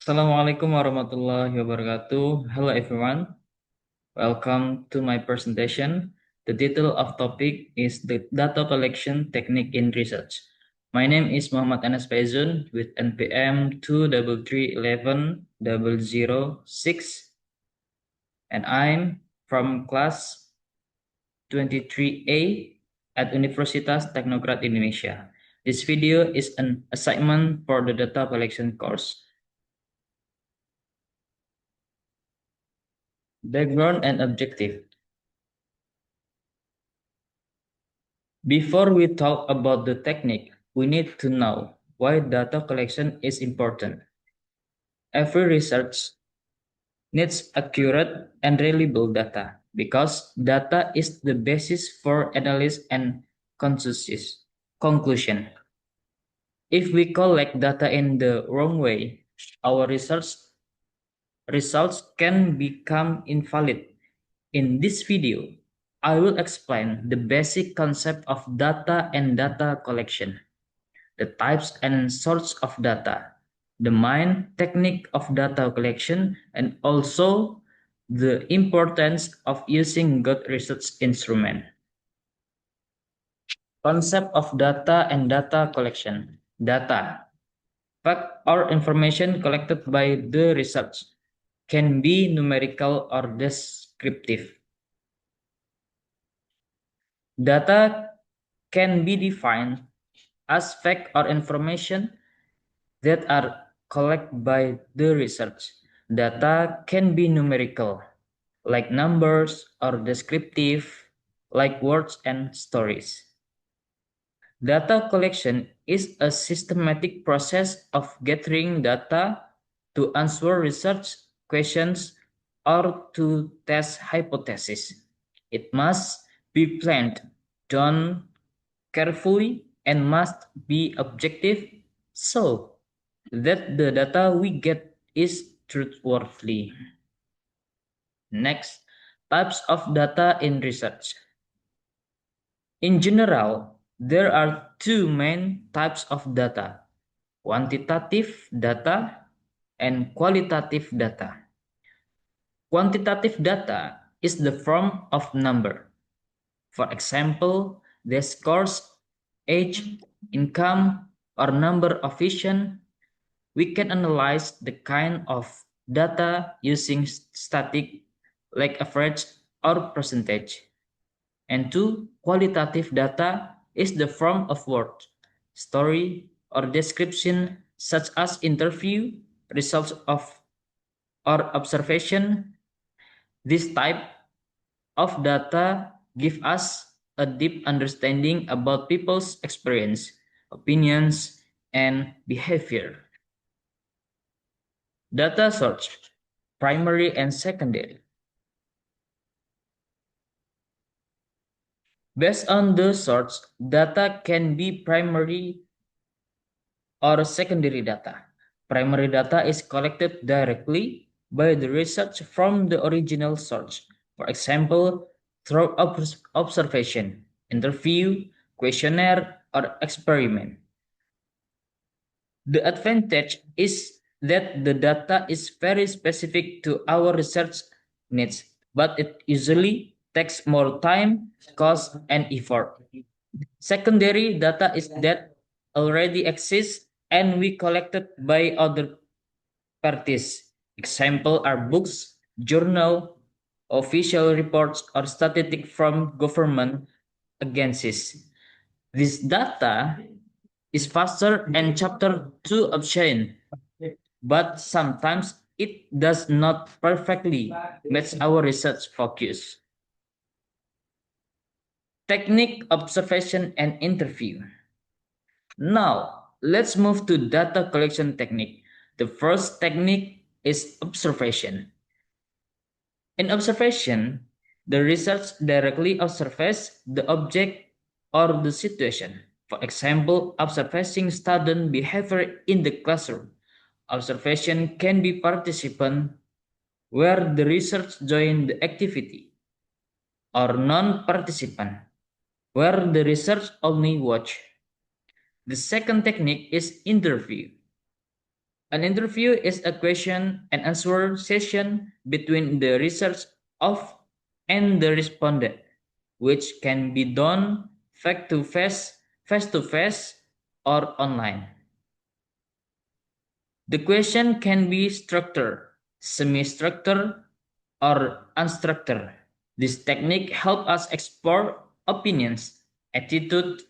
Assalamualaikum warahmatullahi wabarakatuh. Hello everyone. Welcome to my presentation. The title of topic is the data collection technique in research. My name is Muhammad Anas Faizun with NPM 233110006 and I'm from class 23A at Universitas Teknograt Indonesia. This video is an assignment for the data collection course. Background and objective. Before we talk about the technique, we need to know why data collection is important. Every research needs accurate and reliable data because data is the basis for analysis and consensus conclusion. If we collect data in the wrong way, our research results can become invalid. In this video, I will explain the basic concept of data and data collection, the types and sorts of data, the main technique of data collection, and also the importance of using good research instrument. Concept of data and data collection. Data. Fact or information collected by the research can be numerical or descriptive. Data can be defined as fact or information that are collected by the research. Data can be numerical, like numbers, or descriptive, like words and stories. Data collection is a systematic process of gathering data to answer research questions or to test hypotheses. It must be planned, done carefully, and must be objective so that the data we get is trustworthy. Next, types of data in research. In general, there are two main types of data, quantitative data and qualitative data. Quantitative data is the form of number. For example, the scores, age, income, or number of vision. We can analyze the kind of data using static like average or percentage. And two, qualitative data is the form of word, story, or description such as interview, results of or observation. This type of data give us a deep understanding about people's experience, opinions, and behavior. Data source, primary and secondary. Based on the source, data can be primary or secondary data. Primary data is collected directly by the research from the original source. For example, through observation, interview, questionnaire, or experiment. The advantage is that the data is very specific to our research needs, but it usually takes more time, cost, and effort. Secondary data is that already exists and we collected by other parties. Example are books, journal, official reports, or statistics from government agencies. This data is faster and chapter to obtain, but sometimes it does not perfectly match our research focus. Technique, observation, and interview. Now, let's move to data collection technique. The first technique is observation. In observation, the research directly observes the object or the situation. For example, observing student behavior in the classroom. Observation can be participant where the research join the activity, or non-participant where the research only watch. The second technique is interview. An interview is a question and answer session between the research of and the respondent, which can be done face to face, or online. The question can be structured, semi-structured, or unstructured. This technique helps us explore opinions, attitude,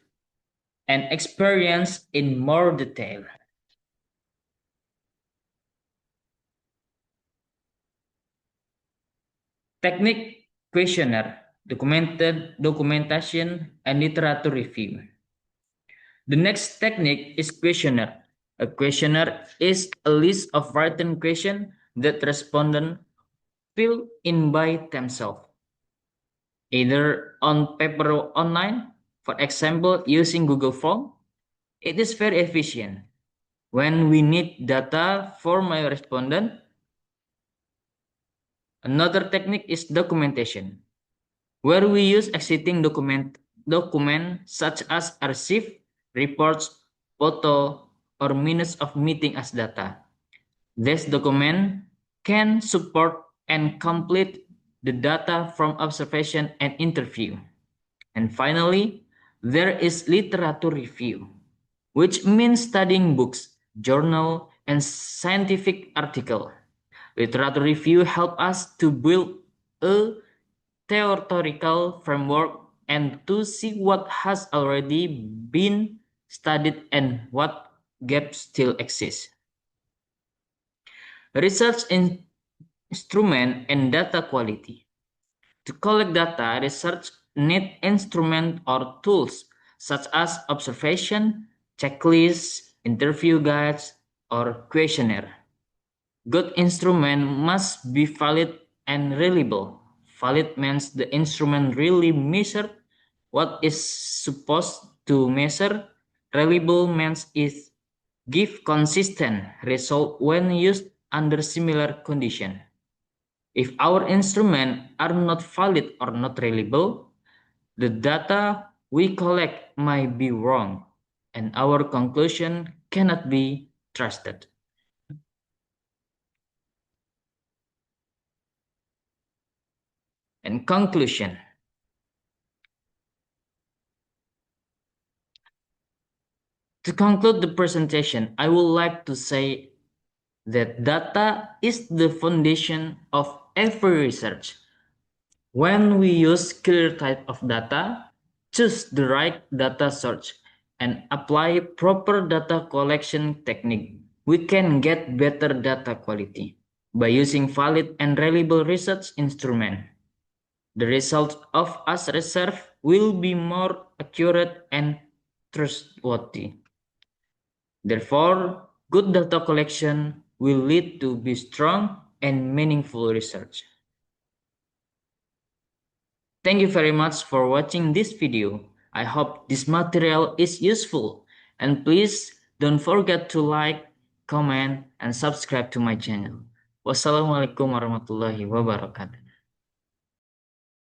and experience in more detail. Technique questionnaire, documentation, and literature review. The next technique is questionnaire. A questionnaire is a list of written questions that respondents fill in by themselves, either on paper or online. For example, using Google Form, it is very efficient. When we need data for my respondent, another technique is documentation, where we use existing document such as archive, reports, photo, or minutes of meeting as data. This document can support and complete the data from observation and interview. And finally, there is literature review, which means studying books, journal, and scientific article. Literature review help us to build a theoretical framework and to see what has already been studied and what gaps still exist. Research instrument and data quality. To collect data, research need instrument or tools such as observation, checklists, interview guides, or questionnaire. Good instrument must be valid and reliable. Valid means the instrument really measured what is supposed to measure. Reliable means it give consistent result when used under similar condition. If our instruments are not valid or not reliable, the data we collect might be wrong, and our conclusion cannot be trusted. In conclusion, to conclude the presentation, I would like to say that data is the foundation of every research. When we use clear type of data, choose the right data source, and apply proper data collection technique, we can get better data quality by using valid and reliable research instrument. The results of us research will be more accurate and trustworthy. Therefore, good data collection will lead to be strong and meaningful research. Thank you very much for watching this video. I hope this material is useful, and please don't forget to like, comment, and subscribe to my channel. Wassalamualaikum warahmatullahi wabarakatuh.